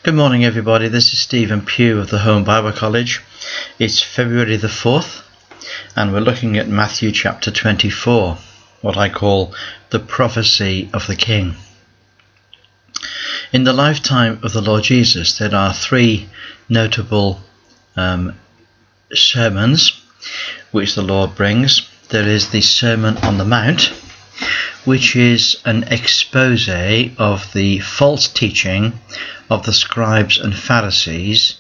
Good morning everybody, this is Stephen Pugh of the Home Bible College. It's February the 4th and we're looking at Matthew chapter 24, what I call the prophecy of the King. In the lifetime of the Lord Jesus there are three notable sermons which the Lord brings. There is the Sermon on the Mount, which is an expose of the false teaching of the scribes and Pharisees,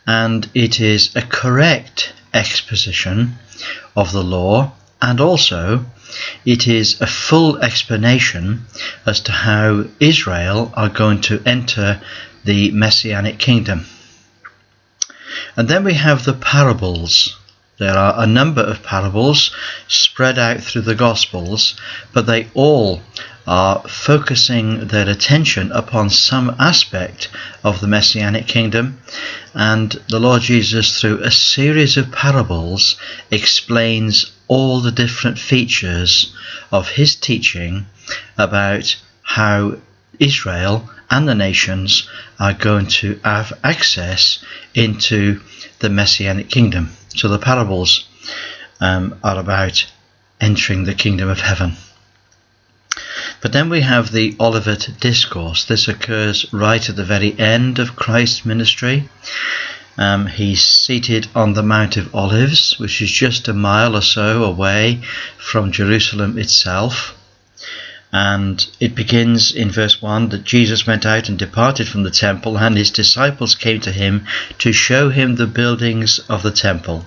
and it is a correct exposition of the law, and also it is a full explanation as to how Israel are going to enter the Messianic kingdom. And then we have the parables. There are a number of parables spread out through the Gospels, but they all are focusing their attention upon some aspect of the Messianic kingdom, and the Lord Jesus, through a series of parables, explains all the different features of his teaching about how Israel and the nations are going to have access into the Messianic kingdom. So the parables are about entering the kingdom of heaven. But then we have the Olivet Discourse. This occurs right at the very end of Christ's ministry. He's seated on the Mount of Olives, which is just a mile or so away from Jerusalem itself. And it begins in verse 1 that Jesus went out and departed from the temple, and his disciples came to him to show him the buildings of the temple.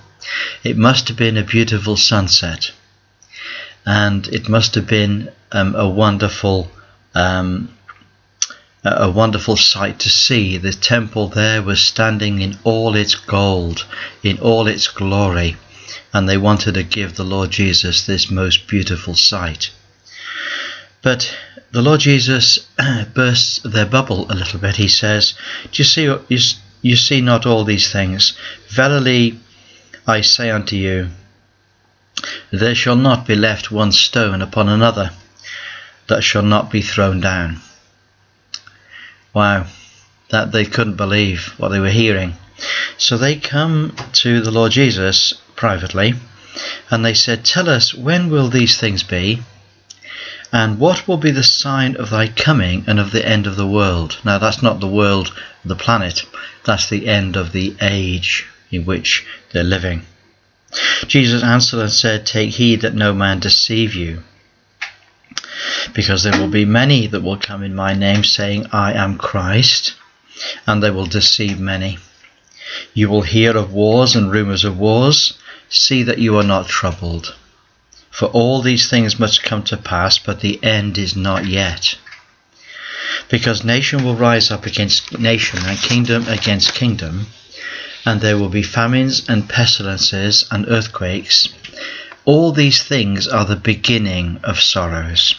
It must have been a beautiful sunset, and it must have been a wonderful sight to see. The temple there was standing in all its gold, in all its glory, and they wanted to give the Lord Jesus this most beautiful sight. But the Lord Jesus bursts their bubble a little bit. He says, "Do you see not all these things? Verily I say unto you, there shall not be left one stone upon another that shall not be thrown down." Wow, that they couldn't believe what they were hearing. So they come to the Lord Jesus privately, and they said, "Tell us, when will these things be? And what will be the sign of thy coming and of the end of the world?" Now that's not the world, the planet. That's the end of the age in which they're living. Jesus answered and said, "Take heed that no man deceive you. Because there will be many that will come in my name, saying, I am Christ, and they will deceive many. You will hear of wars and rumours of wars. See that you are not troubled. For all these things must come to pass, but the end is not yet. Because nation will rise up against nation, and kingdom against kingdom, and there will be famines and pestilences and earthquakes. All these things are the beginning of sorrows.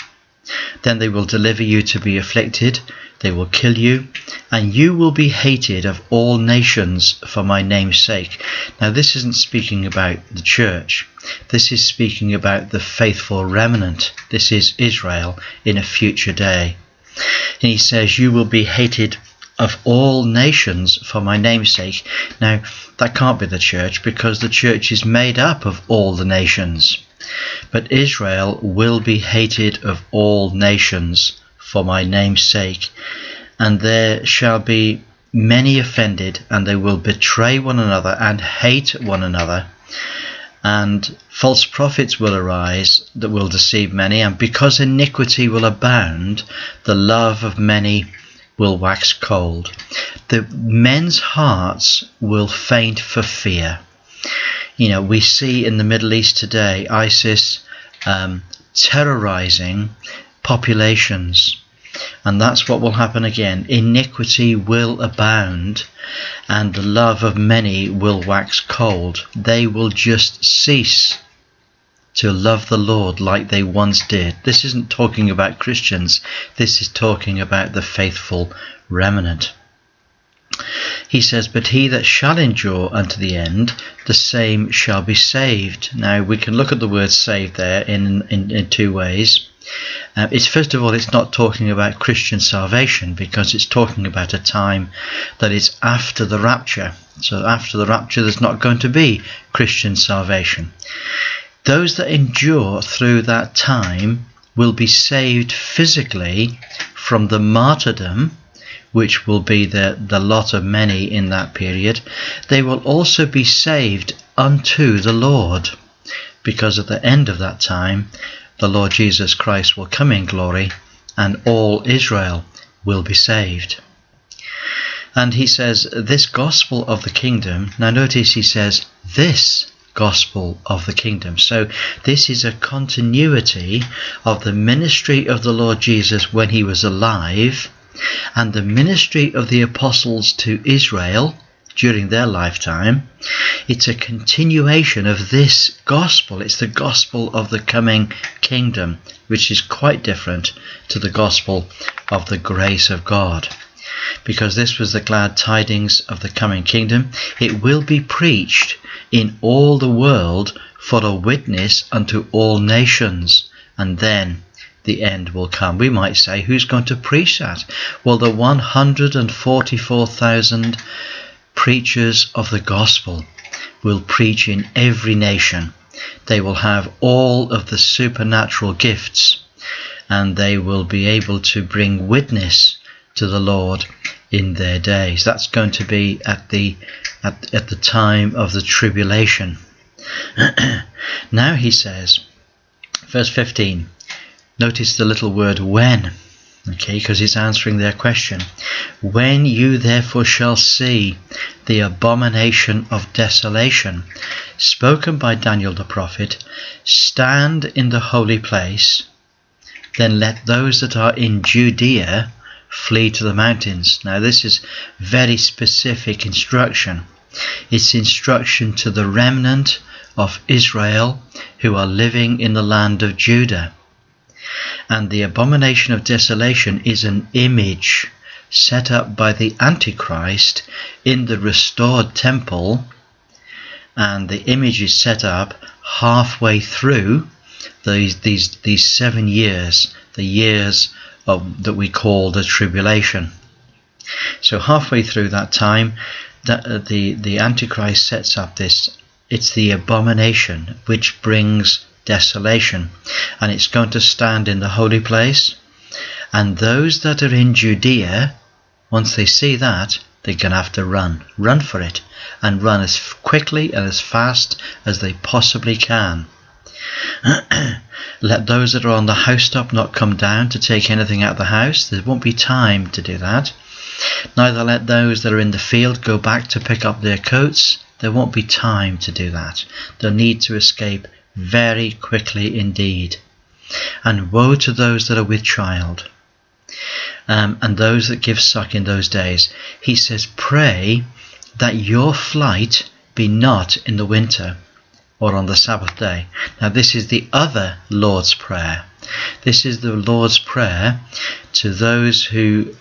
Then they will deliver you to be afflicted, they will kill you, and you will be hated of all nations for my name's sake." Now this isn't speaking about the church. This is speaking about the faithful remnant. This is Israel in a future day. And he says, "You will be hated of all nations for my name's sake." Now that can't be the church, because the church is made up of all the nations. But Israel will be hated of all nations for my name's sake. And there shall be many offended, and they will betray one another and hate one another. And false prophets will arise that will deceive many. And because iniquity will abound, the love of many will wax cold. The men's hearts will faint for fear. You know, we see in the Middle East today ISIS terrorizing populations, and that's what will happen again. Iniquity will abound, and the love of many will wax cold. They will just cease to love the Lord like they once did. This isn't talking about Christians. This is talking about the faithful remnant. He says, "But he that shall endure unto the end, the same shall be saved." Now we can look at the word saved there in two ways. It's first of all, it's not talking about Christian salvation, because it's talking about a time that is after the rapture. So after the rapture, there's not going to be Christian salvation. Those that endure through that time will be saved physically from the martyrdom, which will be the lot of many in that period. They will also be saved unto the Lord, because at the end of that time, the Lord Jesus Christ will come in glory and all Israel will be saved. And he says, this gospel of the kingdom. Now notice he says, this gospel of the kingdom. So this is a continuity of the ministry of the Lord Jesus when he was alive, and the ministry of the apostles to Israel during their lifetime. It's a continuation of this gospel. It's the gospel of the coming kingdom, which is quite different to the gospel of the grace of God. Because this was the glad tidings of the coming kingdom. It will be preached in all the world for a witness unto all nations, and then the end will come. We might say, who's going to preach that? Well, the 144,000 preachers of the gospel will preach in every nation. They will have all of the supernatural gifts, and they will be able to bring witness to the Lord in their days. That's going to be at the time of the tribulation. Now he says, verse 15, notice the little word when, okay, because it's answering their question. When you therefore shall see the abomination of desolation, spoken by Daniel the prophet, stand in the holy place, then let those that are in Judea flee to the mountains. Now this is very specific instruction. It's instruction to the remnant of Israel who are living in the land of Judah. And the abomination of desolation is an image set up by the Antichrist in the restored temple, and the image is set up halfway through these 7 years, the years that we call the tribulation. So halfway through that time, the Antichrist sets up this. It's the abomination which brings desolation, and it's going to stand in the holy place. And those that are in Judea, once they see that, they're going to have to run for it, and run as quickly and as fast as they possibly can. Let those that are on the housetop not come down to take anything out of the house. There won't be time to do that. Neither let those that are in the field go back to pick up their coats. There won't be time to do that. They'll need to escape very quickly indeed. And woe to those that are with child, and those that give suck in those days. He says, pray that your flight be not in the winter or on the Sabbath day. Now this is the other Lord's Prayer. This is the Lord's Prayer to those who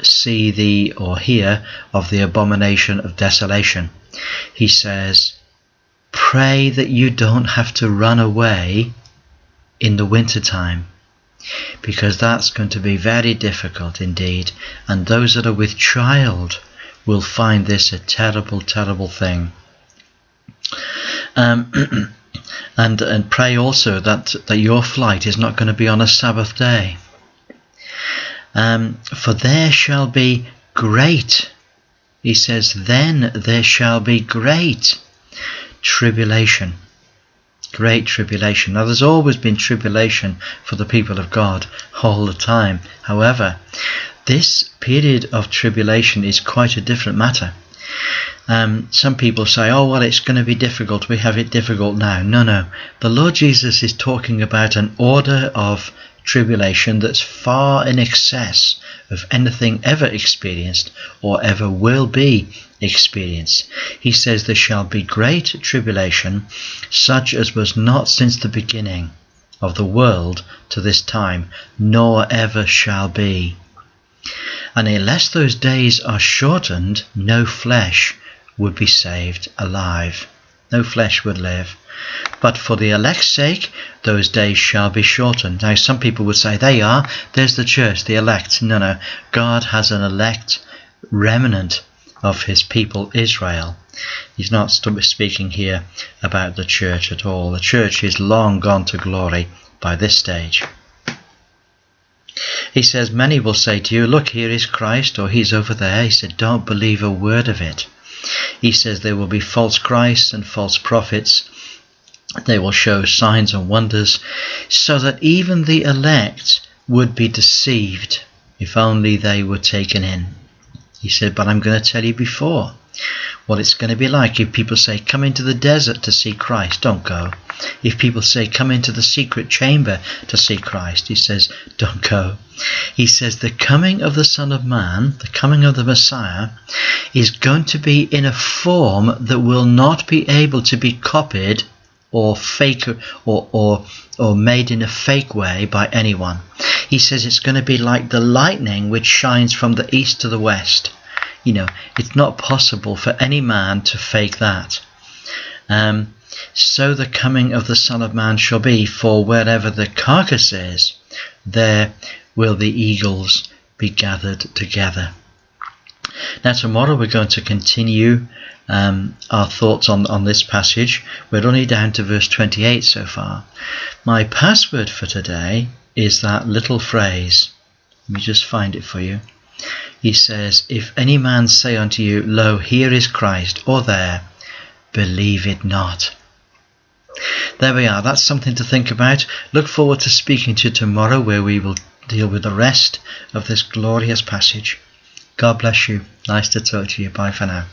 see or hear of the abomination of desolation. He says, pray that you don't have to run away in the winter time, because that's going to be very difficult indeed, and those that are with child will find this a terrible, terrible thing. And pray also that your flight is not going to be on a Sabbath day. For there shall be great, he says, then there shall be great tribulation. Great tribulation. Now there's always been tribulation for the people of God all the time. However, this period of tribulation is quite a different matter. Some people say, oh well, it's going to be difficult, we have it difficult now. No, the Lord Jesus is talking about an order of tribulation that's far in excess of anything ever experienced or ever will be experienced. He says there shall be great tribulation, such as was not since the beginning of the world to this time, nor ever shall be. And unless those days are shortened, no flesh would be saved alive. No flesh would live. But for the elect's sake, those days shall be shortened. Now, some people would say, there's the church, the elect. No. God has an elect remnant of his people Israel. He's not speaking here about the church at all. The church is long gone to glory by this stage. He says, many will say to you, look, here is Christ, or he's over there. He said, don't believe a word of it. He says there will be false Christs and false prophets. They will show signs and wonders, so that even the elect would be deceived if only they were taken in. He said, but I'm going to tell you before what it's going to be like. If people say, come into the desert to see Christ, don't go. If people say, come into the secret chamber to see Christ, he says, don't go. He says the coming of the Son of Man, the coming of the Messiah, is going to be in a form that will not be able to be copied or fake or made in a fake way by anyone. He says it's going to be like the lightning which shines from the east to the west. It's not possible for any man to fake that. So the coming of the Son of Man shall be, for wherever the carcass is, there will the eagles be gathered together. Now tomorrow we're going to continue our thoughts on this passage. We're only down to verse 28 so far. My password for today is that little phrase. Let me just find it for you. He says, if any man say unto you, lo, here is Christ, or there, believe it not. There we are. That's something to think about. Look forward to speaking to you tomorrow, where we will deal with the rest of this glorious passage. God bless you. Nice to talk to you. Bye for now.